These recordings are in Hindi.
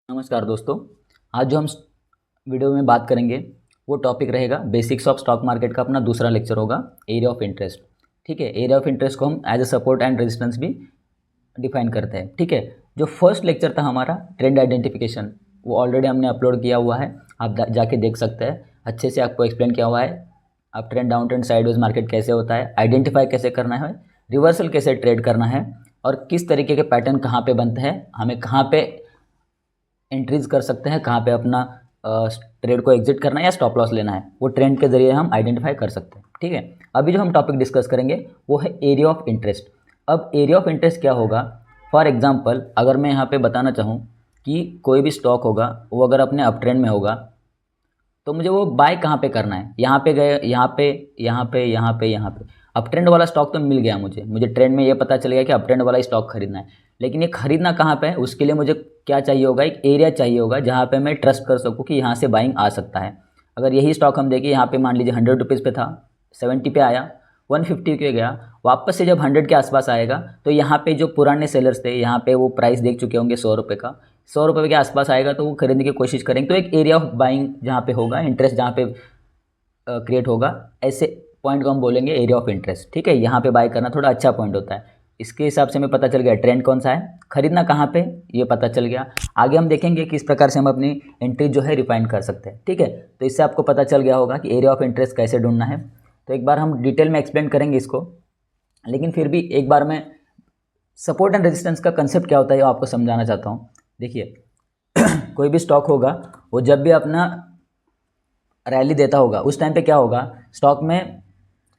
नमस्कार दोस्तों। आज जो हम वीडियो में बात करेंगे वो टॉपिक रहेगा बेसिक्स ऑफ स्टॉक मार्केट का। अपना दूसरा लेक्चर होगा एरिया ऑफ इंटरेस्ट। ठीक है, एरिया ऑफ इंटरेस्ट को हम as a support and resistance भी डिफाइन करते हैं। ठीक है, जो फर्स्ट लेक्चर था हमारा ट्रेंड आइडेंटिफिकेशन, वो ऑलरेडी हमने अपलोड किया हुआ है, आप जाके देख सकते हैं। अच्छे से आपको एक्सप्लेन किया हुआ है आप trend down trend sideways market कैसे होता है, आइडेंटिफाई कैसे करना है, रिवर्सल कैसे ट्रेड करना है, और किस तरीके के पैटर्न कहाँ पे बनते हैं, हमें कहाँ पे एंट्रीज कर सकते हैं, कहाँ पे अपना ट्रेड को एग्जिट करना है या स्टॉप लॉस लेना है, वो ट्रेंड के जरिए हम आइडेंटिफाई कर सकते हैं। ठीक है, अभी जो हम टॉपिक डिस्कस करेंगे वो है एरिया ऑफ इंटरेस्ट। अब एरिया ऑफ इंटरेस्ट क्या होगा? फॉर एग्जांपल अगर मैं यहाँ पे बताना चाहूँ कि कोई भी स्टॉक होगा वो अगर अपने अप ट्रेंड में होगा तो मुझे वो बाय कहाँ पे करना है। यहाँ पे गए, यहाँ पे, यहाँ पे, यहाँ पे, यहाँ पे अप ट्रेंड वाला स्टॉक तो मिल गया मुझे ट्रेंड में ये पता चल गया कि अप ट्रेंड वाला स्टॉक खरीदना है। लेकिन ये खरीदना कहाँ पे है, उसके लिए मुझे क्या चाहिए होगा? एक एरिया चाहिए होगा जहाँ पे मैं ट्रस्ट कर सकूँ कि यहाँ से बाइंग आ सकता है। अगर यही स्टॉक हम देखें, यहाँ पे मान लीजिए 100 रुपीज़ पे था, 70 पे आया, 150 पे गया, वापस से जब 100 के आसपास आएगा तो यहाँ पे जो पुराने सेलर्स थे यहाँ पे वो प्राइस देख चुके होंगे 100 रुपये का, 100 रुपये के आसपास आएगा तो वो खरीदने की कोशिश करेंगे। तो एक एरिया ऑफ बाइंग जहाँ पे होगा, इंटरेस्ट जहाँ पे क्रिएट होगा, ऐसे पॉइंट को हम बोलेंगे एरिया ऑफ इंटरेस्ट। ठीक है, यहाँ पे बाय करना थोड़ा अच्छा पॉइंट होता है। इसके हिसाब से हमें पता चल गया ट्रेंड कौन सा है, खरीदना कहाँ पे ये पता चल गया। आगे हम देखेंगे किस प्रकार से हम अपनी एंट्री जो है रिफाइन कर सकते हैं। ठीक है, तो इससे आपको पता चल गया होगा कि एरिया ऑफ इंटरेस्ट कैसे ढूंढना है। तो एक बार हम डिटेल में एक्सप्लेन करेंगे इसको, लेकिन फिर भी एक बार मैं सपोर्ट एंड रेजिस्टेंस का कंसेप्ट क्या होता है वो आपको समझाना चाहता हूँ। देखिए कोई भी स्टॉक होगा वो जब भी अपना रैली देता होगा उस टाइम पे क्या होगा, स्टॉक में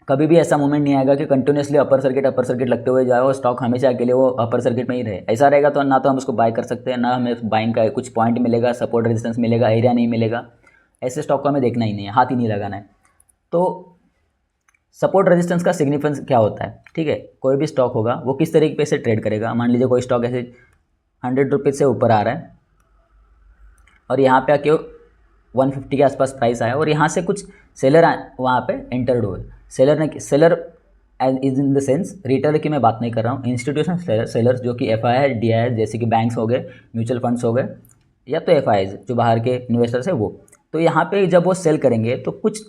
कभी भी ऐसा मोमेंट नहीं आएगा कि कंटिन्यूसली अपर सर्किट लगते हुए जाए और स्टॉक हमेशा के लिए वो अपर सर्किट में ही रहे। ऐसा रहेगा तो ना तो हम उसको बाय कर सकते हैं, ना हमें बाइंग का कुछ पॉइंट मिलेगा, सपोर्ट रेजिस्टेंस मिलेगा, एरिया नहीं मिलेगा। ऐसे स्टॉक को हमें देखना ही नहीं है, हाथ ही नहीं लगाना है। तो सपोर्ट रेजिस्टेंस का सिग्निफिकेंस क्या होता है? ठीक है, कोई भी स्टॉक होगा वो किस तरीके से ट्रेड करेगा। मान लीजिए कोई स्टॉक ऐसे 100 रुपीज़ से ऊपर आ रहा है और यहाँ पे आके 150 के आसपास प्राइस आया और यहाँ से कुछ सेलर वहाँ पे एंटर्ड हुए। Seller is in the sense retailer की मैं बात नहीं कर रहा हूँ, इंस्टीट्यूशनल सेलर्स जो कि FII DII जैसे कि बैंक्स हो गए, म्यूचुअल फंड्स हो गए, या तो FIIs जो बाहर के इन्वेस्टर्स है वो। तो यहाँ पे जब वो सेल करेंगे तो कुछ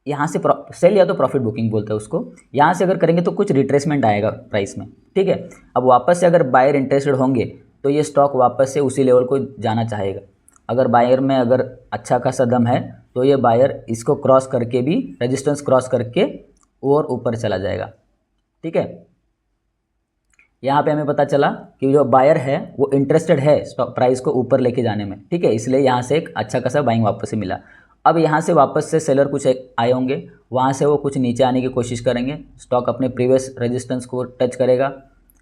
यहाँ से सेल या तो प्रॉफिट बुकिंग बोलते हैं उसको, यहाँ से अगर करेंगे तो कुछ रिट्रेसमेंट आएगा प्राइस में। ठीक है, अब वापस से अगर बायर इंटरेस्टेड होंगे तो ये स्टॉक वापस से उसी लेवल को जाना चाहेगा। अगर बायर में अगर अच्छा खासा दम है तो ये बायर इसको क्रॉस करके भी, रेजिस्टेंस क्रॉस करके और ऊपर चला जाएगा। ठीक है, यहाँ पे हमें पता चला कि जो बायर है वो इंटरेस्टेड है प्राइस को ऊपर लेके जाने में। ठीक है, इसलिए यहाँ से एक अच्छा खासा बाइंग वापस से मिला। अब यहाँ से वापस से सेलर कुछ आए होंगे, वहाँ से वो कुछ नीचे आने की कोशिश करेंगे, स्टॉक अपने प्रीवियस रेजिस्टेंस को टच करेगा।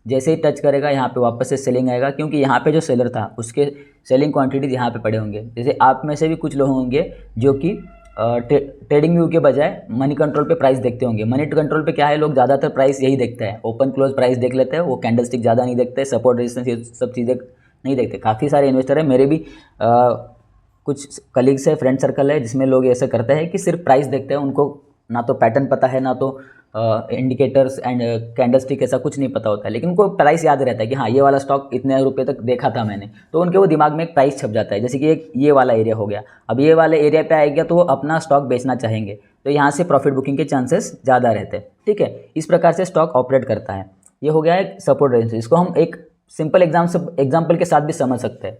जैसे ही टच करेगा यहाँ पे वापस से सेलिंग आएगा, क्योंकि यहाँ पे जो सेलर था उसके सेलिंग क्वांटिटीज यहाँ पे पड़े होंगे। जैसे आप में से भी कुछ लोग होंगे जो कि ट्रेडिंग व्यू के बजाय मनी कंट्रोल पे प्राइस देखते होंगे। मनी कंट्रोल पे क्या है, लोग ज़्यादातर प्राइस यही देखते हैं, ओपन क्लोज प्राइस देख लेते हैं, वो कैंडल स्टिक ज़्यादा नहीं देखते, सपोर्ट रेजिस्टेंस ये सब चीज़ें नहीं देखते। काफ़ी सारे इन्वेस्टर है, मेरे भी कुछ कलीग्स है, फ्रेंड सर्कल है जिसमें लोग ऐसे करते हैं कि सिर्फ प्राइस देखते हैं, उनको ना तो पैटर्न पता है, ना तो इंडिकेटर्स एंड कैंडलस्टिक ऐसा कुछ नहीं पता होता है, लेकिन उनको प्राइस याद रहता है कि हाँ ये वाला स्टॉक इतने रुपए तक देखा था मैंने, तो उनके वो दिमाग में एक प्राइस छप जाता है। जैसे कि एक ये वाला एरिया हो गया, अब ये वाले एरिया पे आएगा तो वो अपना स्टॉक बेचना चाहेंगे, तो यहाँ से प्रॉफिट बुकिंग के चांसेस ज़्यादा रहते हैं। ठीक है, इस प्रकार से स्टॉक ऑपरेट करता है। ये हो गया एक सपोर्ट रेजिस्टेंस। इसको हम एक सिंपल एग्जाम्पल के साथ भी समझ सकते हैं।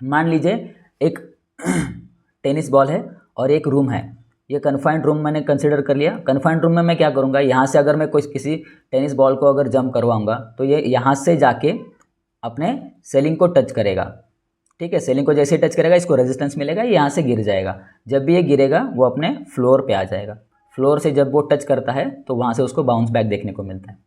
मान लीजिए एक टेनिस बॉल है और एक रूम है, ये कन्फाइंड रूम मैंने कंसिडर कर लिया। कन्फाइंड रूम में मैं क्या करूँगा, यहाँ से अगर मैं किसी टेनिस बॉल को अगर जंप करवाऊँगा तो ये यहाँ से जाके अपने सेलिंग को टच करेगा। ठीक है, सेलिंग को जैसे ही टच करेगा इसको रेजिस्टेंस मिलेगा, ये यहाँ से गिर जाएगा। जब भी ये गिरेगा वो अपने फ्लोर पे आ जाएगा। फ्लोर से जब वो टच करता है तो वहाँ से उसको बाउंस बैक देखने को मिलता है।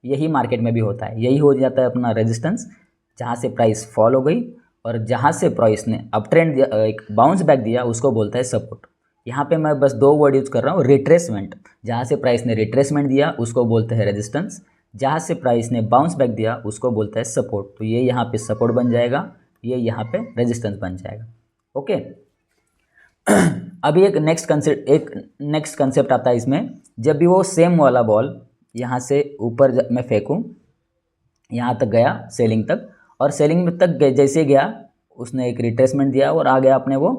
यही मार्केट में भी होता है, यही हो जाता है अपना रेजिस्टेंस, जहाँ से प्राइस फॉल हो गई और जहाँ से प्राइस ने अप ट्रेंड एक बाउंस बैक दिया उसको बोलता है सपोर्ट। यहाँ पे मैं बस दो वर्ड यूज़ कर रहा हूँ, रिट्रेसमेंट। जहाँ से प्राइस ने रिट्रेसमेंट दिया उसको बोलते हैं रेजिस्टेंस, जहाँ से प्राइस ने बाउंस बैक दिया उसको बोलता है सपोर्ट। तो ये यहाँ पे सपोर्ट बन जाएगा, ये यहाँ पे रेजिस्टेंस बन जाएगा। ओके अभी एक नेक्स्ट कंसेप्ट आता है इसमें। जब भी वो सेम वाला बॉल यहाँ से ऊपर मैं फेंकूँ, यहाँ तक गया सेलिंग तक, और सेलिंग तक जैसे गया उसने एक रिट्रेसमेंट दिया और आ गया अपने वो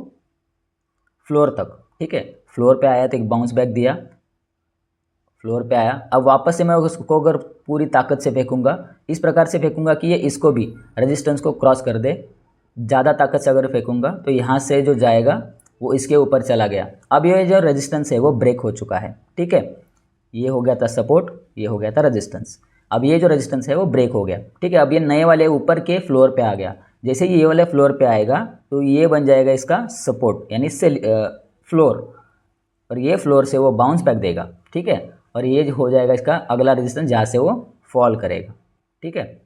फ्लोर तक, ठीक है। फ्लोर पे आया तो एक बाउंस बैक दिया, फ्लोर पे आया। अब वापस से मैं उसको अगर पूरी ताकत से फेंकूंगा, इस प्रकार से फेंकूंगा कि ये इसको भी रेजिस्टेंस को क्रॉस कर दे, ज़्यादा ताकत से अगर फेंकूंगा तो यहाँ से जो जाएगा वो इसके ऊपर चला गया। अब ये जो रेजिस्टेंस है वो ब्रेक हो चुका है, ठीक है। ये हो गया था सपोर्ट, ये हो गया था रेजिस्टेंस। अब ये जो रेजिस्टेंस है वो ब्रेक हो गया, ठीक है। अब ये नए वाले ऊपर के फ्लोर पे आ गया। जैसे ये वाले फ्लोर पे आएगा तो ये बन जाएगा इसका सपोर्ट, यानी इससे फ्लोर, और ये फ्लोर से वो बाउंस बैक देगा, ठीक है। और ये हो जाएगा इसका अगला रेजिस्टेंस जहाँ से वो फॉल करेगा, ठीक है।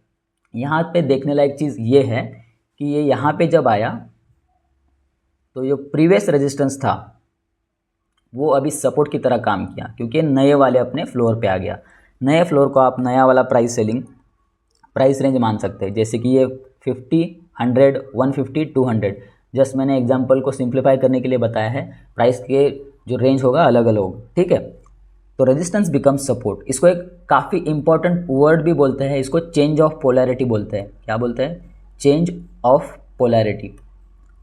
यहाँ पे देखने लायक चीज़ ये है कि ये यहाँ पे जब आया तो जो प्रीवियस रेजिस्टेंस था वो अभी सपोर्ट की तरह काम किया, क्योंकि नए वाले अपने फ्लोर पे आ गया। नए फ्लोर को आप नया वाला प्राइस सेलिंग प्राइस रेंज मान सकते हैं, जैसे कि ये 50, 100, 150, 200। जस्ट मैंने एग्जांपल को सिंप्लीफाई करने के लिए बताया है, प्राइस के जो रेंज होगा अलग अलग होगा, ठीक है। तो रेजिस्टेंस बिकम्स सपोर्ट, इसको एक काफ़ी इंपॉर्टेंट वर्ड भी बोलते हैं, इसको चेंज ऑफ पोलैरिटी बोलते हैं। क्या बोलते हैं? Change of polarity.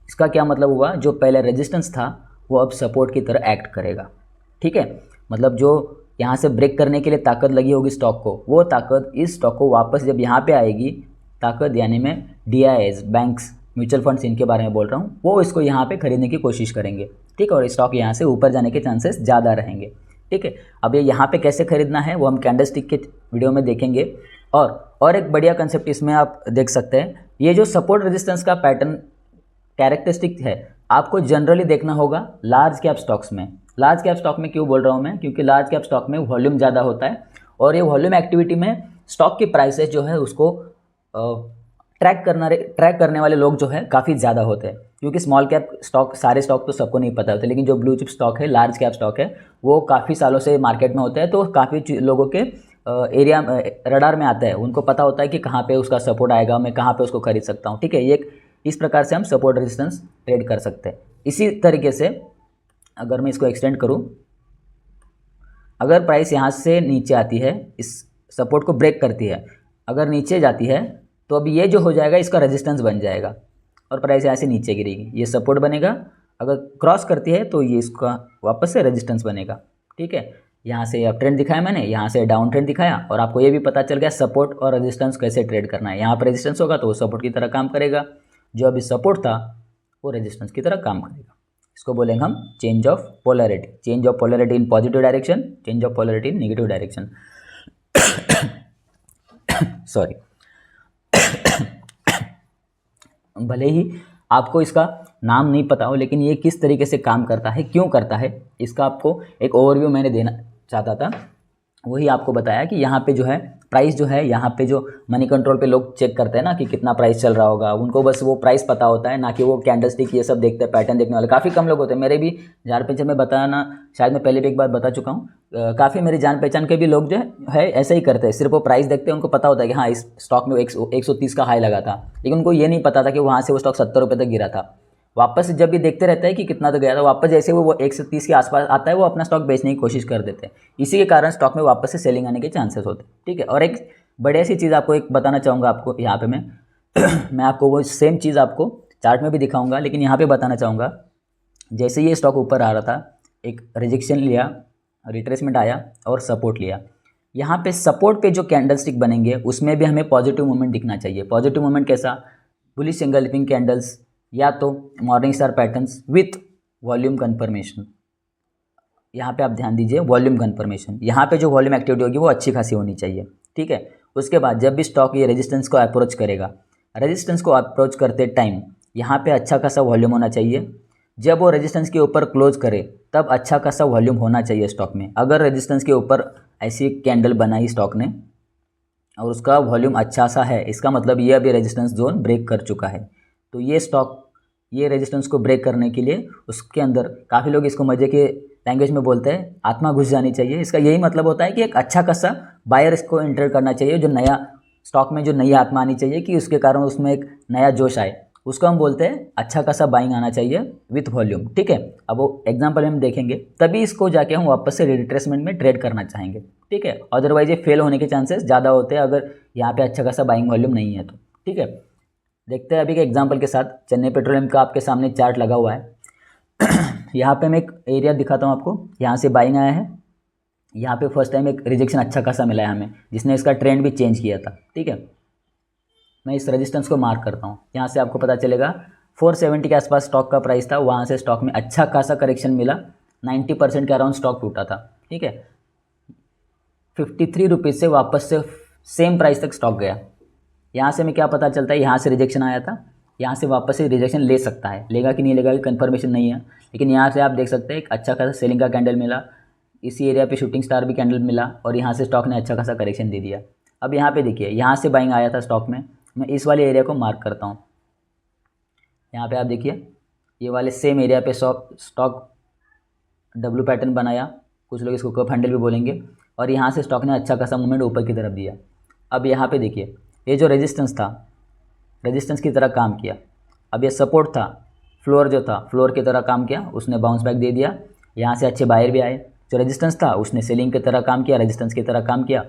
इसका क्या मतलब हुआ? जो पहले रेजिस्टेंस था वो अब सपोर्ट की तरह एक्ट करेगा, ठीक है। मतलब जो यहाँ से ब्रेक करने के लिए ताकत लगी होगी स्टॉक को, वो ताकत इस स्टॉक को वापस जब यहाँ पे आएगी, ताकत यानी मैं DIIs, बैंक्स, म्यूचुअल फंड्स, इनके बारे में बोल रहा हूँ, वो इसको यहाँ पे खरीदने की कोशिश करेंगे, ठीक है। और स्टॉक यहाँ से ऊपर जाने के चांसेस ज़्यादा रहेंगे, ठीक है। अब ये यहाँ पे कैसे खरीदना है वो हम कैंडलस्टिक के वीडियो में देखेंगे। और एक बढ़िया कंसेप्ट इसमें आप देख सकते हैं, ये जो सपोर्ट रेजिस्टेंस का पैटर्न कैरेक्टरिस्टिक है, आपको जनरली देखना होगा लार्ज कैप स्टॉक्स में। लार्ज कैप स्टॉक में क्यों बोल रहा हूँ मैं? क्योंकि लार्ज कैप स्टॉक में वॉल्यूम ज़्यादा होता है, और ये वॉल्यूम एक्टिविटी में स्टॉक की प्राइसेस जो है उसको ट्रैक करने वाले लोग जो है काफ़ी ज़्यादा होते हैं। क्योंकि स्मॉल कैप स्टॉक, सारे स्टॉक तो सबको नहीं पता होते, लेकिन जो ब्लू चिप स्टॉक है, लार्ज कैप स्टॉक है, वो काफ़ी सालों से मार्केट में होता है, तो काफ़ी लोगों के एरिया रडार में आता है, उनको पता होता है कि कहाँ पे उसका सपोर्ट आएगा, मैं कहाँ पे उसको खरीद सकता हूँ, ठीक है। ये इस प्रकार से हम सपोर्ट रेजिस्टेंस ट्रेड कर सकते हैं। इसी तरीके से अगर मैं इसको एक्सटेंड करूँ, अगर प्राइस यहाँ से नीचे आती है, इस सपोर्ट को ब्रेक करती है, अगर नीचे जाती है तो अब ये जो हो जाएगा इसका रेजिस्टेंस बन जाएगा, और प्राइस यहाँ से नीचे गिरेगी, ये सपोर्ट बनेगा। अगर क्रॉस करती है तो ये इसका वापस से रेजिस्टेंस बनेगा, ठीक है। यहाँ से अप ट्रेंड दिखाया मैंने, यहाँ से डाउन ट्रेंड दिखाया, और आपको ये भी पता चल गया सपोर्ट और रेजिस्टेंस कैसे ट्रेड करना है। यहाँ पर रेजिस्टेंस होगा तो वो सपोर्ट की तरह काम करेगा, जो अभी सपोर्ट था वो रेजिस्टेंस की तरह काम करेगा। इसको बोलेंगे हम change of polarity. Change of polarity in positive direction, change of polarity in negative direction. Sorry. भले ही आपको इसका नाम नहीं पता हो, लेकिन ये किस तरीके से काम करता है, क्यों करता है, इसका आपको एक ओवरव्यू मैंने देना चाहता था। वही आपको बताया कि यहाँ पे जो है प्राइस जो है, यहाँ पे जो मनी कंट्रोल पे लोग चेक करते हैं ना कि कितना प्राइस चल रहा होगा, उनको बस वो प्राइस पता होता है, ना कि वो कैंडलस्टिक ये सब देखते हैं, पैटर्न देखने वाले काफ़ी कम लोग होते हैं। मेरे भी जान पहचान में बताना, शायद मैं पहले भी एक बार बता चुका हूँ, काफ़ी मेरी जान पहचान के भी लोग जो है ऐसे ही करते हैं, सिर्फ वो प्राइस देखते हैं, उनको पता होता है कि हाँ इस स्टॉक में 130 का हाई लगा था, लेकिन उनको ये नहीं पता था कि वहाँ से वो स्टॉक 70 रुपये तक गिरा था। वापस जब भी देखते रहता है कि कितना तो गया था, वापस जैसे वो 130 के आसपास आता है वो अपना स्टॉक बेचने की कोशिश कर देते हैं। इसी के कारण स्टॉक में वापस से सेलिंग आने के चांसेस होते हैं, ठीक है। और एक बढ़िया सी चीज़ आपको एक बताना चाहूँगा, आपको यहाँ पे मैं आपको वो सेम चीज़ आपको चार्ट में भी दिखाऊंगा, लेकिन यहाँ पे बताना चाहूँगा, जैसे ये स्टॉक ऊपर आ रहा था, एक रिजेक्शन लिया, रिट्रेसमेंट आया और सपोर्ट लिया। यहाँ पे सपोर्ट पे जो कैंडलस्टिक बनेंगे उसमें भी हमें पॉजिटिव मूवमेंट दिखना चाहिए। पॉजिटिव मूवमेंट कैसा? बुलिश एंगल्फिंग कैंडल्स, या तो morning star patterns with volume confirmation. यहाँ पे आप ध्यान दीजिए, वॉल्यूम कन्फर्मेशन, यहाँ पे जो वॉल्यूम एक्टिविटी होगी वो अच्छी खासी होनी चाहिए, ठीक है। उसके बाद जब भी स्टॉक ये रेजिस्टेंस को अप्रोच करेगा, रेजिस्टेंस को अप्रोच करते टाइम यहाँ पे अच्छा खासा वॉल्यूम होना चाहिए। जब वो रेजिस्टेंस के ऊपर क्लोज करे तब अच्छा खासा वॉल्यूम होना चाहिए स्टॉक में। अगर रेजिस्टेंस के ऊपर ऐसी कैंडल बनाई स्टॉक ने और उसका वॉल्यूम अच्छा सा है, इसका मतलब ये अभी रेजिस्टेंस जोन ब्रेक कर चुका है। तो ये स्टॉक ये रेजिस्टेंस को ब्रेक करने के लिए उसके अंदर, काफ़ी लोग इसको मज़े के लैंग्वेज में बोलते हैं, आत्मा घुस जानी चाहिए। इसका यही मतलब होता है कि एक अच्छा खासा बायर इसको एंटर करना चाहिए, जो नया स्टॉक में जो नई आत्मा आनी चाहिए कि उसके कारण उसमें एक नया जोश आए, उसको हम बोलते हैं अच्छा खासा बाइंग आना चाहिए विथ वॉल्यूम, ठीक है। अब वो एग्जांपल हम देखेंगे, तभी इसको जाके हम वापस से रिट्रेसमेंट में ट्रेड करना चाहेंगे, ठीक है। अदरवाइज ये फेल होने के चांसेस ज़्यादा होते हैं अगर यहाँ पे अच्छा खासा बाइंग वॉल्यूम नहीं है तो, ठीक है। देखते हैं अभी के एग्जांपल के साथ। चेन्नई पेट्रोलियम का आपके सामने चार्ट लगा हुआ है। यहाँ पे मैं एक एरिया दिखाता हूँ आपको, यहाँ से बाइंग आया है, यहाँ पे फर्स्ट टाइम एक रिजेक्शन अच्छा खासा मिला है हमें, जिसने इसका ट्रेंड भी चेंज किया था। ठीक है, मैं इस रेजिस्टेंस को मार्क करता हूँ, यहाँ से आपको पता चलेगा 470 के आसपास स्टॉक का प्राइस था, वहाँ से स्टॉक में अच्छा खासा करेक्शन मिला, 90% के अराउंड स्टॉक टूटा था। ठीक है, 53 रुपीज़ से वापस से सेम प्राइस तक स्टॉक गया। यहाँ से हमें क्या पता चलता है, यहाँ से रिजेक्शन आया था, यहाँ से वापस से रिजेक्शन ले सकता है, लेगा कि नहीं लेगा कि कंफर्मेशन नहीं है, लेकिन यहाँ से आप देख सकते हैं एक अच्छा खासा सेलिंग का कैंडल मिला, इसी एरिया पे शूटिंग स्टार भी कैंडल मिला, और यहाँ से स्टॉक ने अच्छा खासा करेक्शन दे दिया। अब यहाँ पे देखिए, यहाँ से बाइंग आया था स्टॉक में, मैं इस वाले एरिया को मार्क करता हूँ। यहाँ पे आप देखिए, ये वाले सेम एरिया पे स्टॉक डब्ल्यू पैटर्न बनाया, कुछ लोग इसको कप हैंडल भी बोलेंगे, और यहाँ से स्टॉक ने अच्छा खासा मूवमेंट ऊपर की तरफ दिया। अब यहाँ पे देखिए, ये जो रेजिस्टेंस था, रेजिस्टेंस की तरह काम किया। अब ये सपोर्ट था, फ्लोर जो था फ्लोर की तरह काम किया, उसने बाउंस बैक दे दिया, यहाँ से अच्छे बायर भी आए। जो रेजिस्टेंस था उसने सेलिंग की तरह काम किया, रेजिस्टेंस की तरह काम किया,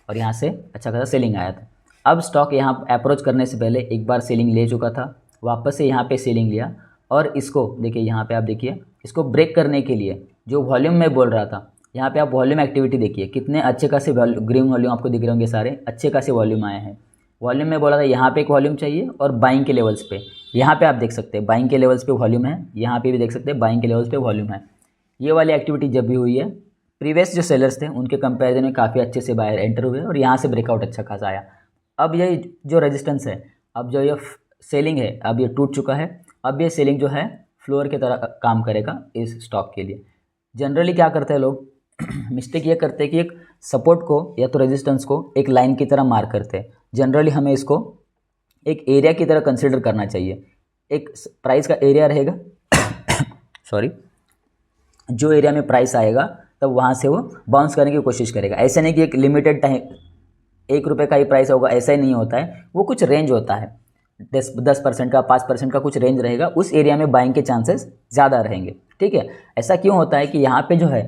और यहाँ से अच्छा खासा सेलिंग आया था। अब स्टॉक यहाँ अप्रोच करने से पहले एक बार सेलिंग ले चुका था, वापस से यहाँ पे सेलिंग लिया, और इसको देखिए, यहाँ पे आप देखिए, इसको ब्रेक करने के लिए जो वॉल्यूम मैं बोल रहा था, यहाँ पे आप वॉल्यूम एक्टिविटी देखिए, कितने अच्छे खासे ग्रीन वॉल्यूम आपको दिख रहे होंगे, सारे अच्छे खासे वॉल्यूम आए हैं। वॉल्यूम में बोला था यहाँ पे एक वॉल्यूम चाहिए, और बाइंग के लेवल्स पे यहाँ पे आप देख सकते हैं बाइंग के लेवल्स पे वॉल्यूम है, यहाँ पे भी देख सकते हैं बाइंग के लेवल्स पे वॉल्यूम है। ये वाली एक्टिविटी जब भी हुई है, प्रीवियस जो सेलर्स थे उनके कंपैरिजन में काफ़ी अच्छे से बायर एंटर हुए, और यहाँ से ब्रेकआउट अच्छा खासा आया। अब ये जो रेजिस्टेंस है, अब जो ये सेलिंग है, अब ये टूट चुका है, अब ये सेलिंग जो है फ्लोर की तरह काम करेगा इस स्टॉक के लिए। जनरली क्या करते हैं लोग, मिस्टेक ये करते हैं कि एक सपोर्ट को या तो रेजिस्टेंस को एक लाइन की तरह मार्क करते हैं। जनरली हमें इसको एक एरिया की तरह कंसिडर करना चाहिए। एक प्राइस का एरिया रहेगा सॉरी, जो एरिया में प्राइस आएगा तब वहाँ से वो बाउंस करने की कोशिश करेगा। ऐसा नहीं कि एक लिमिटेड टाइम 1 रुपये का ही प्राइस होगा, ऐसा ही नहीं होता है, वो कुछ रेंज होता है, 10% का 5% का कुछ रेंज रहेगा, उस एरिया में बाइंग के चांसेस ज़्यादा रहेंगे। ठीक है, ऐसा क्यों होता है कि यहाँ पे जो है,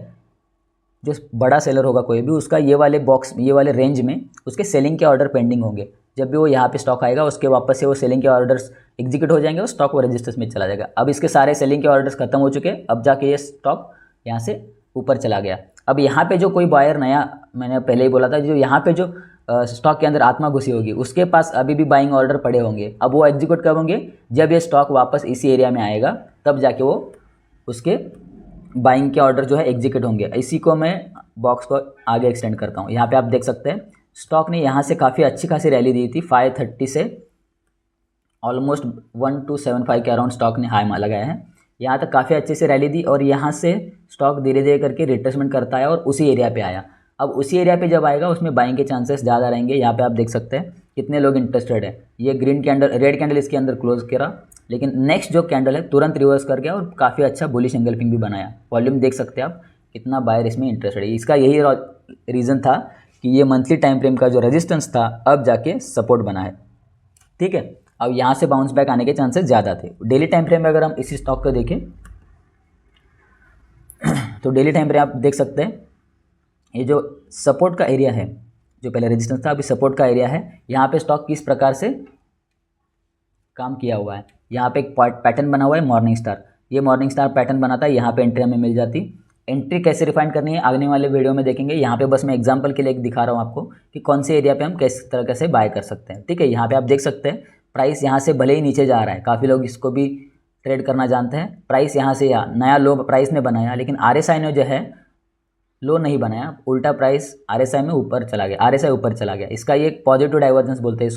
जो बड़ा सेलर होगा कोई भी, उसका ये वाले बॉक्स, ये वाले रेंज में उसके सेलिंग के ऑर्डर पेंडिंग होंगे। जब भी वो यहाँ पे स्टॉक आएगा, उसके वापस से वो सेलिंग के ऑर्डर्स एग्जीक्यूट हो जाएंगे और स्टॉक वो रजिस्टर्स में चला जाएगा। अब इसके सारे सेलिंग के ऑर्डर्स खत्म हो चुके, अब जाके ये स्टॉक यहाँ से ऊपर चला गया। अब यहाँ पे जो कोई बायर नया, मैंने पहले ही बोला था, जो यहाँ पे जो स्टॉक के अंदर आत्मा घुसी होगी, उसके पास अभी भी बाइंग ऑर्डर पड़े होंगे। अब वो एग्जीक्यूट कब होंगे, जब ये स्टॉक वापस इसी एरिया में आएगा, तब जाके वो उसके बाइंग के ऑर्डर जो है एग्जीक्यूट होंगे। इसी को मैं बॉक्स को आगे एक्सटेंड करता हूँ। यहाँ पे आप देख सकते हैं स्टॉक ने यहाँ से काफ़ी अच्छी खासी रैली दी थी, 530 से ऑलमोस्ट 1275 के अराउंड स्टॉक ने हाई लगाया है। यहाँ तक काफ़ी अच्छे से रैली दी, और यहाँ से स्टॉक धीरे धीरे करके रिट्रेसमेंट करता है और उसी एरिया पे आया। अब उसी एरिया पे जब आएगा, उसमें बाइंग के चांसेस ज़्यादा रहेंगे। यहाँ पे आप देख सकते हैं कितने लोग इंटरेस्टेड है। ये ग्रीन कैंडल, रेड कैंडल इसके अंदर क्लोज करा, लेकिन नेक्स्ट जो कैंडल है तुरंत रिवर्स कर गया और काफ़ी अच्छा बुलिश एंगल्फिंग भी बनाया। वॉल्यूम देख सकते हैं आप, कितना बायर इसमें इंटरेस्टेड है। इसका यही रीज़न था कि ये मंथली टाइम फ्रेम का जो रेजिस्टेंस था, अब जाके सपोर्ट बना है। ठीक है, अब यहाँ से बाउंस बैक आने के चांसेस ज़्यादा थे। डेली टाइम फ्रेम में अगर हम इसी स्टॉक को देखें तो डेली टाइम फ्रेम आप देख सकते हैं, ये जो सपोर्ट का एरिया है, जो पहले रेजिस्टेंस था, अभी सपोर्ट का एरिया है। यहाँ पे स्टॉक किस प्रकार से काम किया हुआ है, यहाँ पे एक पैटर्न बना हुआ है मॉर्निंग स्टार। ये मॉर्निंग स्टार पैटर्न बनाता है, यहाँ पे एंट्री हमें मिल जाती। एंट्री कैसे रिफाइन करनी है आगे वाले वीडियो में देखेंगे। यहाँ पे बस मैं एग्जांपल के लिए दिखा रहा हूँ आपको कि कौन से एरिया पे हम किस तरह से बाय कर सकते हैं। ठीक है, यहाँ पे आप देख सकते हैं प्राइस यहाँ से भले ही नीचे जा रहा है, काफ़ी लोग इसको भी ट्रेड करना जानते हैं। प्राइस यहाँ से या नया लो प्राइस ने बनाया, लेकिन RSI ने जो है लो नहीं बनाया, उल्टा प्राइस RSI में ऊपर चला गया, RSI ऊपर चला गया। इसका ये पॉजिटिव डाइवर्जेंस बोलते हैं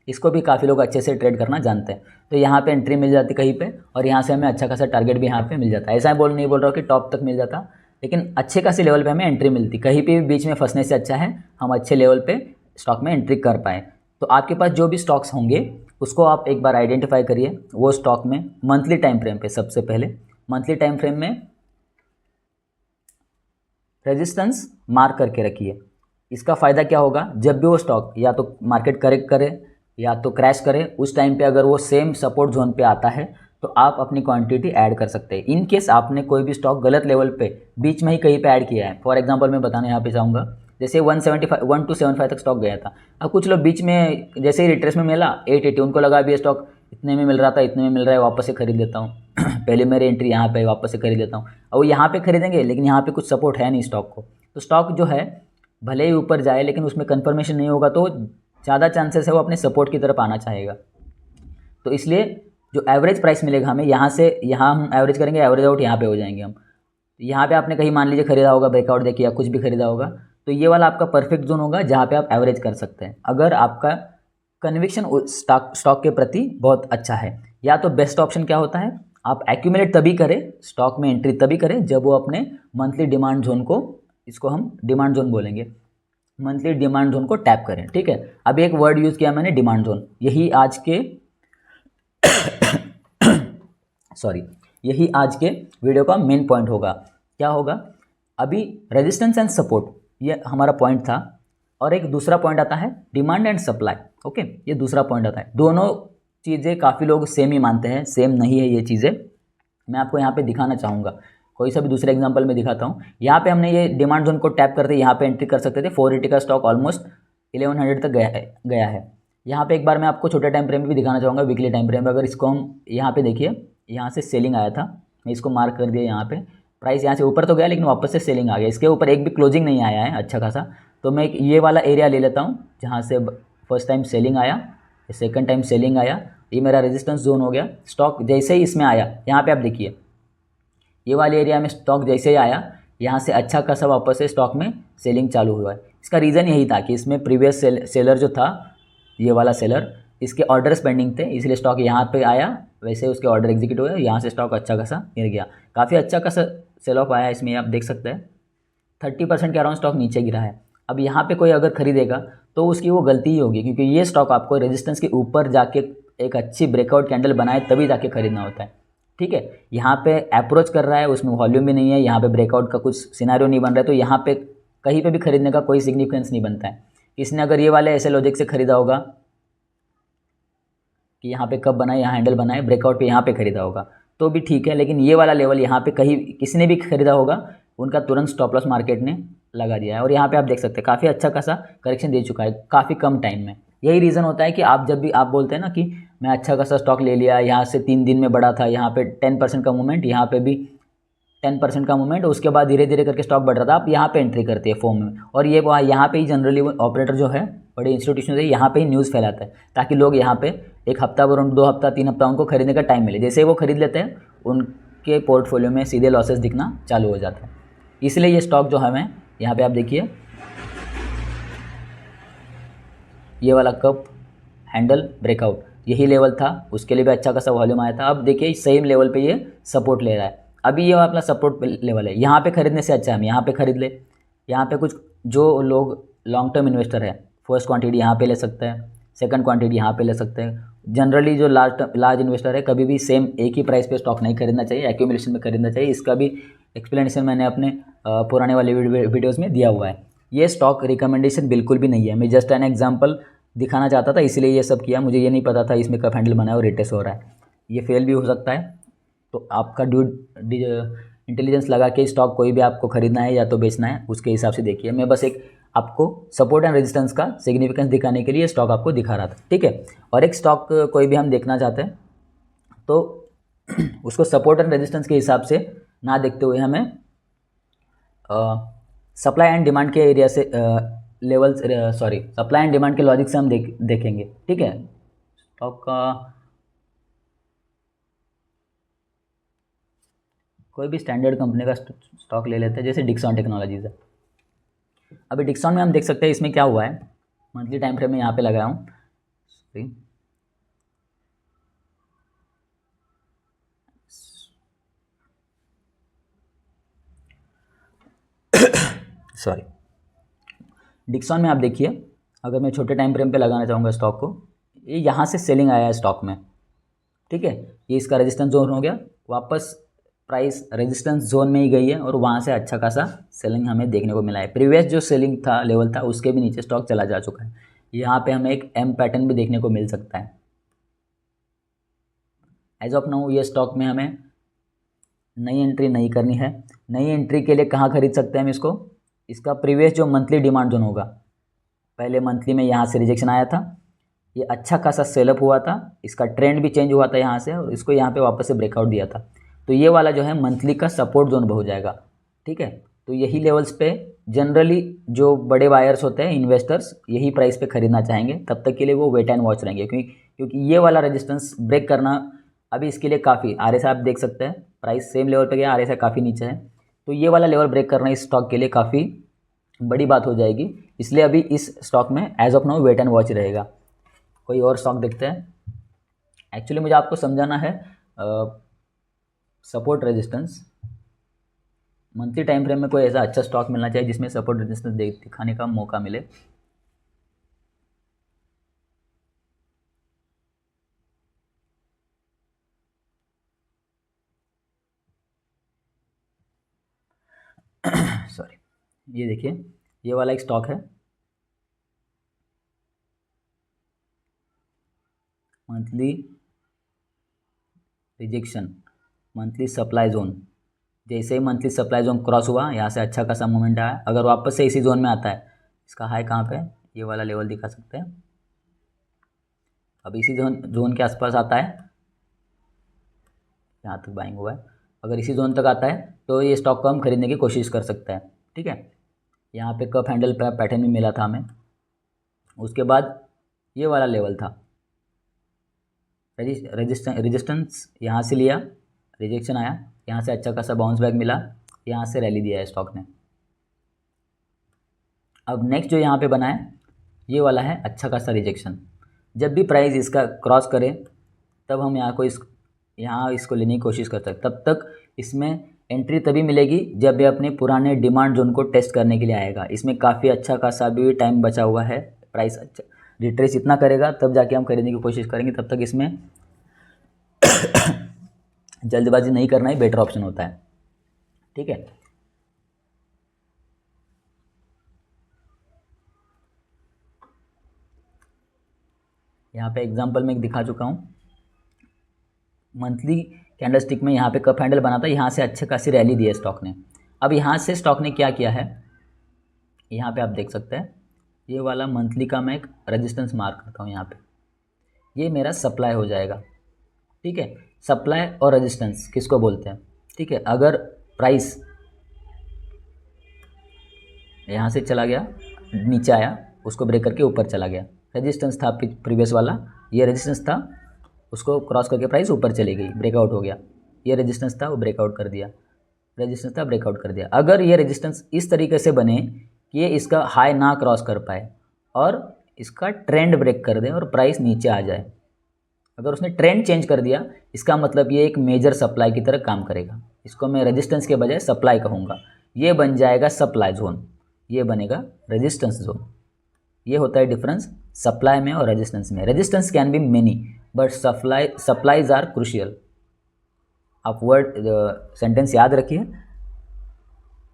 इसको भी काफ़ी लोग अच्छे से ट्रेड करना जानते हैं। तो यहाँ पे एंट्री मिल जाती कहीं पे, और यहाँ से हमें अच्छा खासा टारगेट भी यहाँ पे मिल जाता है। ऐसा नहीं बोल रहा हूँ कि टॉप तक मिल जाता, लेकिन अच्छे खासे लेवल पे हमें एंट्री मिलती। कहीं पे भी बीच में फंसने से अच्छा है हम अच्छे लेवल पे स्टॉक में एंट्री कर पाएँ। तो आपके पास जो भी स्टॉक्स होंगे उसको आप एक बार आइडेंटिफाई करिए। वो स्टॉक में मंथली टाइम फ्रेम पे, सबसे पहले मंथली टाइम फ्रेम में रेजिस्टेंस मार्क करके रखिए। इसका फ़ायदा क्या होगा, जब भी वो स्टॉक या तो मार्केट करेक्ट करे या तो क्रैश करे, उस टाइम पे अगर वो सेम सपोर्ट जोन पे आता है तो आप अपनी क्वांटिटी ऐड कर सकते हैं। इन केस आपने कोई भी स्टॉक गलत लेवल पे बीच में ही कहीं पे ऐड किया है, फॉर एग्जांपल मैं बताने यहाँ पे चाहूँगा, जैसे 175 1275 तक स्टॉक गया था। अब कुछ लोग बीच में जैसे ही रिट्रेस में मिला 880, उनको लगा अभी ये स्टॉक इतने में मिल रहा था, इतने में मिल रहा है, वापस से खरीद लेता हूँ पहले मेरी एंट्री यहाँ पे, वापस से खरीद लेता हूँ। और वो यहाँ पे खरीदेंगे लेकिन यहाँ पे कुछ सपोर्ट है नहीं स्टॉक को, तो स्टॉक जो है भले ही ऊपर जाए लेकिन उसमें कन्फर्मेशन नहीं होगा, तो ज़्यादा चांसेस है वो अपने सपोर्ट की तरफ आना चाहेगा। तो इसलिए जो एवरेज प्राइस मिलेगा हमें, यहाँ से यहाँ हम एवरेज करेंगे, एवरेज आउट यहाँ पे हो जाएंगे हम। यहाँ पे आपने कहीं मान लीजिए खरीदा होगा, ब्रेकआउट देखिए या कुछ भी खरीदा होगा, तो ये वाला आपका परफेक्ट जोन होगा जहाँ पे आप एवरेज कर सकते हैं, अगर आपका कन्विक्शन स्टॉक के प्रति बहुत अच्छा है। या तो बेस्ट ऑप्शन क्या होता है, आप एक्यूमुलेट तभी करें, स्टॉक में एंट्री तभी करें जब वो अपने मंथली डिमांड जोन को, इसको हम डिमांड जोन बोलेंगे, मंथली डिमांड जोन को टैप करें। ठीक है, अभी एक वर्ड यूज़ किया मैंने, डिमांड जोन, यही आज के सॉरी यही आज के वीडियो का मेन पॉइंट होगा। क्या होगा, अभी रेजिस्टेंस एंड सपोर्ट ये हमारा पॉइंट था, और एक दूसरा पॉइंट आता है डिमांड एंड सप्लाई। ओके, ये दूसरा पॉइंट आता है। दोनों चीज़ें काफ़ी लोग सेम ही मानते हैं, सेम नहीं है ये चीज़ें। मैं आपको यहाँ पे दिखाना चाहूँगा, कोई सा भी दूसरे एग्जांपल में दिखाता हूँ। यहाँ पे हमने ये डिमांड जोन को टैप करते यहाँ पे एंट्री कर सकते थे, 480 का स्टॉक ऑलमोस्ट 1100 तक गया है। यहाँ पे एक बार मैं आपको छोटे टाइम फ्रेम में भी दिखाना चाहूँगा, वीकली टाइम फ्रेम में। अगर इसको हम यहाँ पे देखिए, यहाँ से सेलिंग आया था, मैं इसको मार्क कर दिया यहाँ पे, प्राइस यहाँ से ऊपर तो गया लेकिन वापस से सेलिंग आ गया, इसके ऊपर एक भी क्लोजिंग नहीं आया है अच्छा खासा। तो मैं ये वाला एरिया ले लेता हूँ जहाँ से फर्स्ट टाइम सेलिंग आया, सेकंड टाइम सेलिंग आया, ये मेरा रेजिस्टेंस जोन हो गया। स्टॉक जैसे ही इसमें आया, यहाँ पे आप देखिए ये वाले एरिया में स्टॉक जैसे ही आया, यहाँ से अच्छा खासा वापस से स्टॉक में सेलिंग चालू हुआ है। इसका रीज़न यही था कि इसमें प्रीवियस सेलर जो था, ये वाला सेलर, इसके ऑर्डर्स पेंडिंग थे, इसलिए स्टॉक यहाँ पे आया, वैसे उसके ऑर्डर एग्जीक्यूट हुए, यहाँ से स्टॉक अच्छा खासा गिर गया। काफ़ी अच्छा खासा सेल ऑफ आया इसमें, आप देख सकते हैं 30% के अराउंड स्टॉक नीचे गिरा है। अब यहाँ पे कोई अगर खरीदेगा तो उसकी वो गलती ही होगी, क्योंकि ये स्टॉक आपको रेजिस्टेंस के ऊपर जाके एक अच्छी ब्रेकआउट कैंडल बनाए तभी जाके खरीदना होता है। ठीक है, यहाँ पे अप्रोच कर रहा है, उसमें वॉल्यूम भी नहीं है, यहाँ पे ब्रेकआउट का कुछ सिनारियो नहीं बन रहा है, तो यहाँ पे कहीं पे भी खरीदने का कोई सिग्निफिकेंस नहीं बनता है। इसने अगर ये वाले ऐसे लॉजिक से खरीदा होगा कि यहाँ पे कब बनाए, यहाँ हैंडल बनाए, ब्रेकआउट पे यहाँ पे खरीदा होगा तो भी ठीक है, लेकिन ये वाला लेवल यहाँ पे कहीं किसी ने भी खरीदा होगा, उनका तुरंत स्टॉप लॉस मार्केट ने लगा दिया है। और यहाँ पे आप देख सकते हैं काफ़ी अच्छा खासा करेक्शन दे चुका है काफ़ी कम टाइम में। यही रीज़न होता है कि आप जब भी आप बोलते हैं ना कि मैं अच्छा खासा स्टॉक ले लिया, यहाँ से 3 दिन में बढ़ा था, यहाँ पे 10% का मूवमेंट, यहाँ पे भी 10% का मूवमेंट, उसके बाद धीरे धीरे करके स्टॉक बढ़ रहा था, आप यहाँ पे एंट्री करते हैं फॉर्म में, और ये यहाँ पे ही जनरली ऑपरेटर जो है, बड़े इंस्टीट्यूशन है, यहाँ पे ही न्यूज़ फैलाता है ताकि लोग यहाँ पे एक हफ्ता, 2 हफ्ता, 3 हफ्ता उनको खरीदने का टाइम मिले। जैसे ही वो खरीद लेते हैं, उनके पोर्टफोलियो में सीधे लॉसेस दिखना चालू हो जाता है। इसलिए ये स्टॉक जो हमें यहाँ पे आप देखिए, ये वाला कप हैंडल ब्रेकआउट यही लेवल था, उसके लिए भी अच्छा खासा वॉल्यूम आया था। अब देखिए सेम लेवल पे ये सपोर्ट ले रहा है, अभी ये अपना सपोर्ट लेवल है। यहाँ पे खरीदने से अच्छा हम यहाँ पे खरीद ले। यहाँ पे कुछ जो लोग लॉन्ग टर्म इन्वेस्टर है, फर्स्ट क्वांटिटी यहाँ पे ले सकते हैं, सेकंड क्वांटिटी यहाँ पे ले सकते हैं। जनरली जो लार्ज इन्वेस्टर है, कभी भी सेम एक ही प्राइस पे स्टॉक नहीं खरीदना चाहिए, एक्यूमुलेशन में खरीदना चाहिए। इसका भी एक्सप्लेनेशन मैंने अपने पुराने वाले वीडियोज़ में दिया हुआ है। ये स्टॉक रिकमेंडेशन बिल्कुल भी नहीं है, मैं जस्ट एन एग्जाम्पल दिखाना चाहता था, इसलिए ये सब किया। मुझे ये नहीं पता था इसमें कब हैंडल बना है और रिटेस्ट हो रहा है, ये फेल भी हो सकता है। तो आपका इंटेलिजेंस लगा के स्टॉक कोई भी आपको खरीदना है या तो बेचना है, उसके हिसाब से देखिए। मैं बस एक आपको सपोर्ट एंड रेजिस्टेंस का सिग्निफिकेंस दिखाने के लिए स्टॉक आपको दिखा रहा था, ठीक है। और एक स्टॉक कोई भी हम देखना चाहते हैं तो उसको सपोर्ट एंड रेजिस्टेंस के हिसाब से ना देखते हुए हमें सप्लाई एंड डिमांड के एरिया से सप्लाई एंड डिमांड के लॉजिक से हम देखेंगे, ठीक है। स्टॉक का कोई भी स्टैंडर्ड कंपनी का स्टॉक ले लेते हैं, जैसे डिक्सॉन टेक्नोलॉजीज है। अभी डिक्सॉन में हम देख सकते हैं इसमें क्या हुआ है, मंथली टाइम फ्रेम में यहाँ पे लगाया हूँ, सॉरी। डिक्सॉन में आप देखिए, अगर मैं छोटे टाइम फ्रेम पे लगाना चाहूँगा स्टॉक को, ये यहाँ से सेलिंग आया है स्टॉक में, ठीक है। ये इसका रेजिस्टेंस जोन हो गया, वापस प्राइस रेजिस्टेंस जोन में ही गई है और वहाँ से अच्छा खासा सेलिंग हमें देखने को मिला है। प्रीवियस जो सेलिंग था लेवल था उसके भी नीचे स्टॉक चला जा चुका है। यहाँ पे हमें एक एम पैटर्न भी देखने को मिल सकता है। एज ऑफ नाउ ये स्टॉक में हमें नई एंट्री नहीं करनी है। नई एंट्री के लिए कहाँ खरीद सकते हैं हम इसको, इसका प्रीवियस जो मंथली डिमांड जोन होगा, पहले मंथली में यहाँ से रिजेक्शन आया था, ये अच्छा खासा सेलअप हुआ था, इसका ट्रेंड भी चेंज हुआ था यहाँ से, और इसको यहाँ पे वापस से ब्रेकआउट दिया था। तो ये वाला जो है मंथली का सपोर्ट जोन हो जाएगा, ठीक है। तो यही लेवल्स पे जनरली जो बड़े बायर्स होते हैं, इन्वेस्टर्स, यही प्राइस पे खरीदना चाहेंगे। तब तक के लिए वो वेट एंड वॉच रहेंगे, क्योंकि ये वाला रेजिस्टेंस ब्रेक करना अभी इसके लिए काफ़ी, RSI आप देख सकते हैं, प्राइस सेम लेवल पे गया, RSI काफ़ी नीचे है। तो ये वाला लेवल ब्रेक करना इस स्टॉक के लिए काफ़ी बड़ी बात हो जाएगी, इसलिए अभी इस स्टॉक में as of now wait and watch रहेगा। कोई और स्टॉक देखते हैं। एक्चुअली मुझे आपको समझाना है support resistance, monthly time frame में कोई ऐसा अच्छा स्टॉक मिलना चाहिए जिसमें सपोर्ट रेजिस्टेंस दिखाने का मौका मिले। सॉरी, ये देखिए, ये वाला एक स्टॉक है, monthly rejection, monthly supply zone. जैसे ही मंथली सप्लाई जोन क्रॉस हुआ, यहाँ से अच्छा खासा मूवमेंट आया, अगर वापस से इसी जोन में आता है, इसका हाई कहाँ पे, ये वाला लेवल दिखा सकते हैं। अब इसी जोन के आसपास आता है, यहाँ तक बाइंग हुआ है, अगर इसी जोन तक आता है तो ये स्टॉक को हम खरीदने की कोशिश कर सकते हैं, ठीक है। यहाँ पे कप हैंडल पैटर्न भी मिला था हमें। उसके बाद ये वाला लेवल था, रेजिस्टेंस यहाँ से लिया, रिजेक्शन आया, यहाँ से अच्छा खासा बाउंस बैक मिला, यहाँ से रैली दिया है स्टॉक ने। अब नेक्स्ट जो यहाँ पे बना है, ये वाला है अच्छा खासा रिजेक्शन। जब भी प्राइस इसका क्रॉस करे तब हम यहाँ इसको लेने की कोशिश करते हैं। तब तक इसमें एंट्री तभी मिलेगी जब ये अपने पुराने डिमांड जोन को टेस्ट करने के लिए आएगा। इसमें काफ़ी अच्छा खासा भी टाइम बचा हुआ है, प्राइस अच्छा रिट्रेस इतना करेगा तब जाके हम खरीदने की कोशिश करेंगे। तब तक इसमें जल्दबाजी नहीं करना ही बेटर ऑप्शन होता है, ठीक है। यहाँ पे एग्जांपल में दिखा चुका हूँ, मंथली कैंडलस्टिक में यहाँ पे कप हैंडल बना था, यहाँ से अच्छे खासी रैली दी है स्टॉक ने। अब यहाँ से स्टॉक ने क्या किया है, यहाँ पे आप देख सकते हैं, ये वाला मंथली का मैं एक रेजिस्टेंस मार्क करता हूँ यहाँ पे, ये मेरा सप्लाई हो जाएगा, ठीक है। सप्लाई और रेजिस्टेंस किसको बोलते हैं, ठीक है। अगर प्राइस यहाँ से चला गया, नीचे आया, उसको ब्रेक करके ऊपर चला गया, रेजिस्टेंस था प्रीवियस वाला, ये रेजिस्टेंस था, उसको क्रॉस करके प्राइस ऊपर चली गई, ब्रेकआउट हो गया, ये रेजिस्टेंस था, वो ब्रेकआउट कर दिया, रेजिस्टेंस था, ब्रेकआउट कर दिया। अगर ये रेजिस्टेंस इस तरीके से बने कि ये इसका हाई ना क्रॉस कर पाए और इसका ट्रेंड ब्रेक कर दे और प्राइस नीचे आ जाए, अगर उसने ट्रेंड चेंज कर दिया, इसका मतलब ये एक मेजर सप्लाई की तरह काम करेगा। इसको मैं रेजिस्टेंस के बजाय सप्लाई कहूँगा। ये बन जाएगा सप्लाई जोन, ये बनेगा रेजिस्टेंस जोन। ये होता है डिफरेंस सप्लाई में और रेजिस्टेंस में। Resistance can be many but supplies are crucial. आप वर्ड सेंटेंस याद रखिए,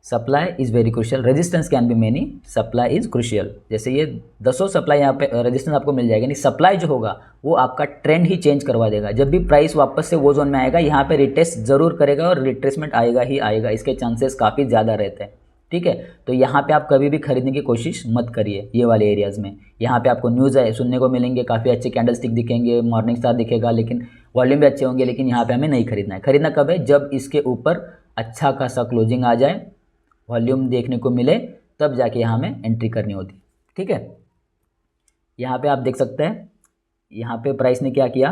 supply is very crucial, resistance can be many, supply is crucial. जैसे ये 10 सप्लाई यहाँ पे रेजिस्टेंस आपको मिल जाएगा, नहीं सप्लाई जो होगा वो आपका ट्रेंड ही चेंज करवा देगा। जब भी प्राइस वापस से वो जोन में आएगा, यहाँ पे रिट्रेस ज़रूर करेगा और रिट्रेसमेंट आएगा ही आएगा, इसके चांसेस काफ़ी ज़्यादा रहते हैं, ठीक है। तो यहाँ पे आप कभी भी खरीदने की कोशिश मत करिए ये वाले एरियाज़ में। यहाँ पे आपको न्यूज़ है सुनने को मिलेंगे, काफ़ी अच्छे कैंडलस्टिक दिखेंगे, मॉर्निंग स्टार दिखेगा, लेकिन वॉल्यूम भी अच्छे होंगे, लेकिन यहाँ पे हमें नहीं खरीदना है। खरीदना कब है, जब इसके ऊपर अच्छा खासा क्लोजिंग आ जाए, वॉल्यूम देखने को मिले, तब जाके यहाँ में एंट्री करनी होती, ठीक है। यहाँ पे आप देख सकते हैं, यहाँ पे प्राइस ने क्या किया,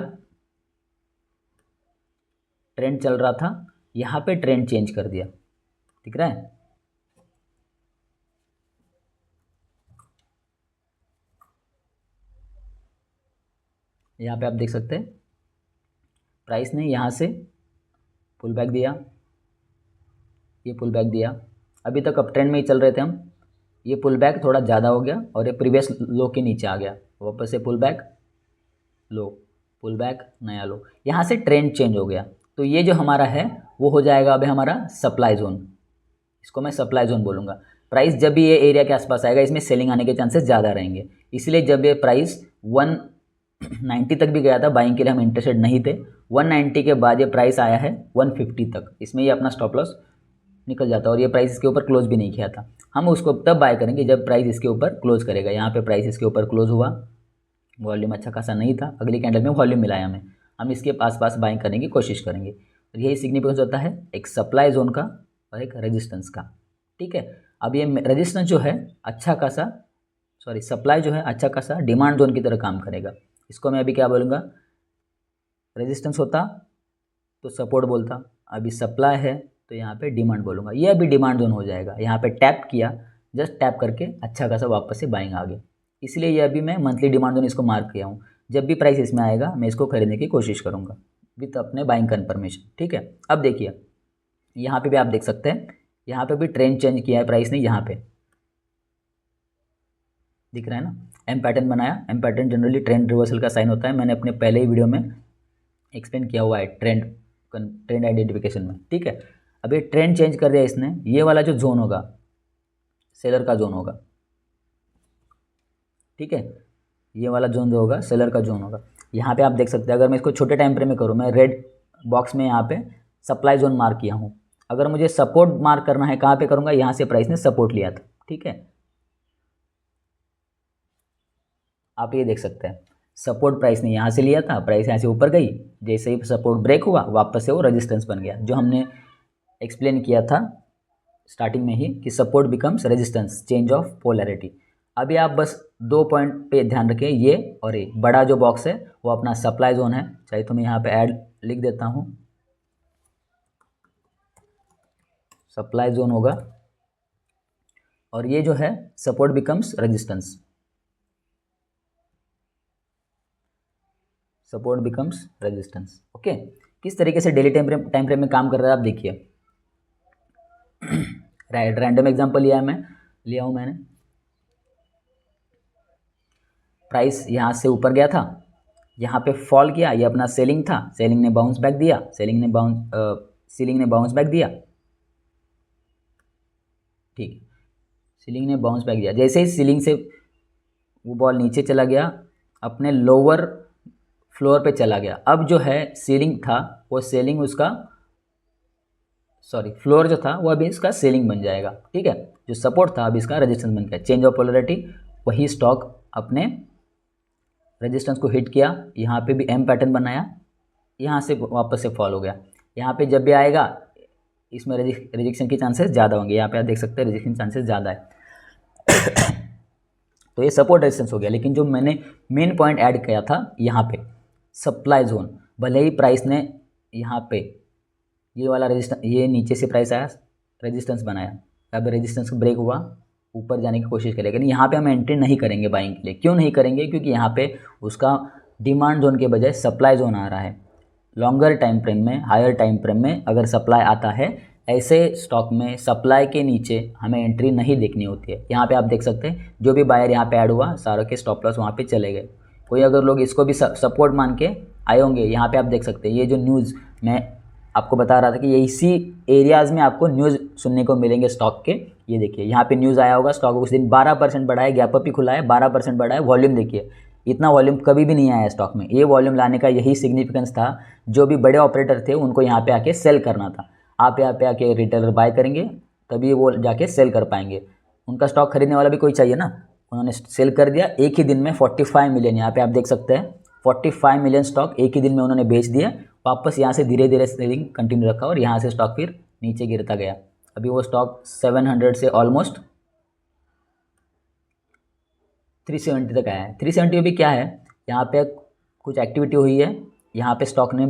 ट्रेंड चल रहा था, यहाँ पे ट्रेंड चेंज कर दिया, दिख रहा है। यहाँ पे आप देख सकते हैं, प्राइस ने यहाँ से पुल बैक दिया, ये पुल बैक दिया, अभी तक अप ट्रेंड में ही चल रहे थे हम, ये पुल बैक थोड़ा ज़्यादा हो गया और ये प्रीवियस लो के नीचे आ गया, वापस से पुल बैक, लो, पुल बैक, नया लो, यहाँ से ट्रेंड चेंज हो गया। तो ये जो हमारा है वो हो जाएगा अभी हमारा सप्लाई जोन, इसको मैं सप्लाई जोन बोलूँगा। प्राइस जब भी ये एरिया के आसपास आएगा, इसमें सेलिंग आने के चांसेस ज़्यादा रहेंगे, इसलिए जब ये प्राइस 190 तक भी गया था, बाइंग के लिए हम इंटरेस्टेड नहीं थे। 190 के बाद ये प्राइस आया है 150 तक, इसमें ये अपना स्टॉप लॉस निकल जाता और ये प्राइस इसके ऊपर क्लोज भी नहीं किया था, हम उसको तब बाय करेंगे जब प्राइस इसके ऊपर क्लोज करेगा। यहाँ पे प्राइस इसके ऊपर क्लोज हुआ, वॉल्यूम अच्छा खासा नहीं था, अगली कैंडल में वॉल्यूम मिला है हमें, हम इसके पास बाइंग करने की कोशिश करेंगे। और यही सिग्निफिकेंस होता है एक सप्लाई जोन का और एक रेजिस्टेंस का। ठीक है, अब ये रेजिस्टेंस जो है अच्छा खासा, सप्लाई जो है अच्छा खासा डिमांड जोन की तरह काम करेगा। इसको मैं अभी क्या बोलूँगा, रेजिस्टेंस होता तो सपोर्ट बोलता, अभी सप्लाई है तो यहाँ पे डिमांड बोलूँगा। ये अभी डिमांड जोन हो जाएगा, यहाँ पे टैप किया, जस्ट टैप करके अच्छा खासा वापस से बाइंग आ गया, इसलिए ये अभी मैं मंथली डिमांड जोन इसको मार्क किया हूँ। जब भी प्राइस इसमें आएगा मैं इसको खरीदने की कोशिश करूँगा विथ अपने बाइंग कन्फर्मेशन। ठीक है, अब देखिए यहाँ पे भी आप देख सकते हैं, यहाँ पे भी ट्रेंड चेंज किया है प्राइस ने, यहाँ पे दिख रहा है ना, एम पैटर्न बनाया। M pattern generally trend reversal का साइन होता है, मैंने अपने पहले ही वीडियो में एक्सप्लेन किया हुआ है ट्रेंड आइडेंटिफिकेशन में। ठीक है, अब ये ट्रेंड चेंज कर दिया इसने, ये वाला जो जोन होगा सेलर का जोन होगा। ठीक है, ये वाला जोन जो होगा सेलर का जोन होगा। यहाँ पे आप देख सकते हैं, अगर मैं इसको छोटे टाइम फ्रेम में करूँ, मैं रेड बॉक्स में यहाँ पे सप्लाई जोन मार्क किया हूँ। अगर मुझे सपोर्ट मार्क करना है कहाँ पे करूँगा, यहाँ से प्राइस ने सपोर्ट लिया था। ठीक है, आप ये देख सकते हैं सपोर्ट प्राइस ने यहाँ से लिया था, प्राइस यहाँ से ऊपर गई, जैसे ही सपोर्ट ब्रेक हुआ वापस से वो रेजिस्टेंस बन गया, जो हमने एक्सप्लेन किया था स्टार्टिंग में ही कि support becomes resistance, change of polarity. अभी आप बस 2 पॉइंट पे ध्यान रखें, ये और ये बड़ा जो बॉक्स है वो अपना सप्लाई जोन है, चाहे तो मैं यहाँ पे ऐड लिख देता हूँ, सप्लाई जोन होगा, और ये जो है support becomes resistance, support becomes resistance. Okay, किस तरीके से डेली टाइम फ्रेम में काम कर रहा है आप देखिए। रैंडम एग्जांपल लिया हूँ मैंने, प्राइस यहाँ से ऊपर गया था, यहाँ पे फॉल किया, ये अपना सेलिंग था, सेलिंग ने बाउंस बैक दिया, सीलिंग ने बाउंस बैक दिया। ठीक, सीलिंग ने बाउंस बैक दिया, जैसे ही सीलिंग से वो बॉल नीचे चला गया, अपने लोअर फ्लोर पे चला गया। अब जो है सीलिंग था वो सेलिंग उसका फ्लोर जो था वो अभी इसका सेलिंग बन जाएगा। ठीक है, जो सपोर्ट था अभी इसका रेजिस्टेंस बन गया, चेंज ऑफ पोलैरिटी। वही स्टॉक अपने रेजिस्टेंस को हिट किया, यहाँ पे भी एम पैटर्न बनाया, यहाँ से वापस से फॉल हो गया। यहाँ पे जब भी आएगा इसमें रिजेक्शन की चांसेस ज़्यादा होंगे, यहाँ पे आप देख सकते हैं रिजेक्शन चांसेस ज़्यादा है। तो ये सपोर्ट रेजिस्टेंस हो गया। लेकिन जो मैंने मेन पॉइंट ऐड किया था यहाँ पे सप्लाई जोन, भले ही प्राइस ने यहाँ पे ये वाला रेजिस्टेंस, ये नीचे से प्राइस आया रेजिस्टेंस बनाया, अब रेजिस्टेंस ब्रेक हुआ, ऊपर जाने की कोशिश करेगा, लेकिन यहाँ पे हम एंट्री नहीं करेंगे बाइंग के लिए। क्यों नहीं करेंगे, क्योंकि यहाँ पे उसका डिमांड जोन के बजाय सप्लाई जोन आ रहा है। लॉन्गर टाइम फ्रेम में, हायर टाइम फ्रेम में अगर सप्लाई आता है, ऐसे स्टॉक में सप्लाई के नीचे हमें एंट्री नहीं देखनी होती है। यहाँ पे आप देख सकते हैं जो भी बायर यहाँ पे ऐड हुआ सारों के स्टॉप लॉस वहाँ पे चले गए। कोई अगर लोग इसको भी सपोर्ट मान के आए होंगे, यहाँ पे आप देख सकते हैं ये जो न्यूज़ मैं आपको बता रहा था कि ये इसी एरियाज़ में आपको न्यूज़ सुनने को मिलेंगे स्टॉक के। ये देखिए यहाँ पे न्यूज़ आया होगा, स्टॉक उस दिन 12% बढ़ा है, गैप अप ही खुला है, 12% बढ़ा है। वॉल्यूम देखिए, इतना वॉल्यूम कभी भी नहीं आया स्टॉक में। ये वॉल्यूम लाने का यही सिग्निफिकेंस था, जो भी बड़े ऑपरेटर थे उनको यहाँ पे आके सेल करना था। आप यहाँ पे आके रिटेलर बाय करेंगे तभी वो जाके सेल कर पाएंगे, उनका स्टॉक खरीदने वाला भी कोई चाहिए ना। उन्होंने सेल कर दिया एक ही दिन में 45 मिलियन, यहाँ पे आप देख सकते हैं 45 मिलियन स्टॉक एक ही दिन में उन्होंने बेच दिया। वापस यहाँ से धीरे धीरे सेलिंग कंटिन्यू रखा और यहाँ से स्टॉक फिर नीचे गिरता गया। अभी वो स्टॉक 700 से ऑलमोस्ट 370 तक आया है। 370 भी क्या है, यहाँ पे कुछ एक्टिविटी हुई है, यहाँ पे स्टॉक ने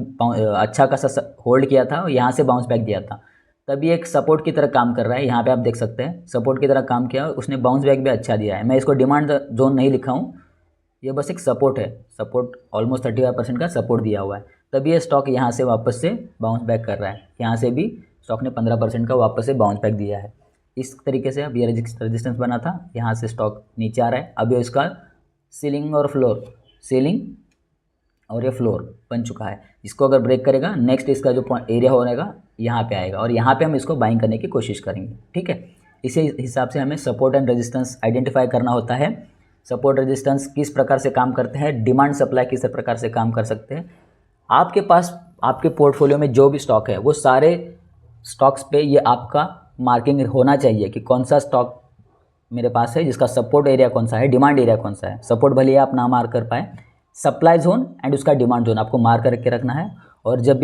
अच्छा खासा होल्ड किया था और यहाँ से बाउंस बैक दिया था, तभी एक सपोर्ट की तरह काम कर रहा है। यहाँ पे आप देख सकते हैं सपोर्ट की तरह काम किया, उसने बाउंस बैक भी अच्छा दिया है। मैं इसको डिमांड जोन नहीं लिखा हूँ, ये बस एक सपोर्ट है, सपोर्ट ऑलमोस्ट 35% का सपोर्ट दिया हुआ है, तभी ये स्टॉक यहाँ से वापस से बाउंस बैक कर रहा है। यहाँ से भी स्टॉक ने 15% का वापस से बाउंस बैक दिया है। इस तरीके से अब ये रेजिस्टेंस बना था, यहाँ से स्टॉक नीचे आ रहा है। अभी इसका सीलिंग और फ्लोर, सीलिंग और ये फ्लोर बन चुका है। इसको अगर ब्रेक करेगा, नेक्स्ट इसका जो एरिया होगा यहाँ पे आएगा और यहाँ पे हम इसको बाइंग करने की कोशिश करेंगे। ठीक है, इसी हिसाब से हमें सपोर्ट एंड रेजिस्टेंस आइडेंटिफाई करना होता है। सपोर्ट रेजिस्टेंस किस प्रकार से काम करते हैं, डिमांड सप्लाई किस प्रकार से काम कर सकते हैं। आपके पास आपके पोर्टफोलियो में जो भी स्टॉक है वो सारे स्टॉक्स पे ये आपका मार्किंग होना चाहिए कि कौन सा स्टॉक मेरे पास है जिसका सपोर्ट एरिया कौन सा है, डिमांड एरिया कौन सा है। सपोर्ट भले ही आप ना मार्क कर पाए, सप्लाई जोन एंड उसका डिमांड जोन आपको मार्क करके रखना है। और जब भी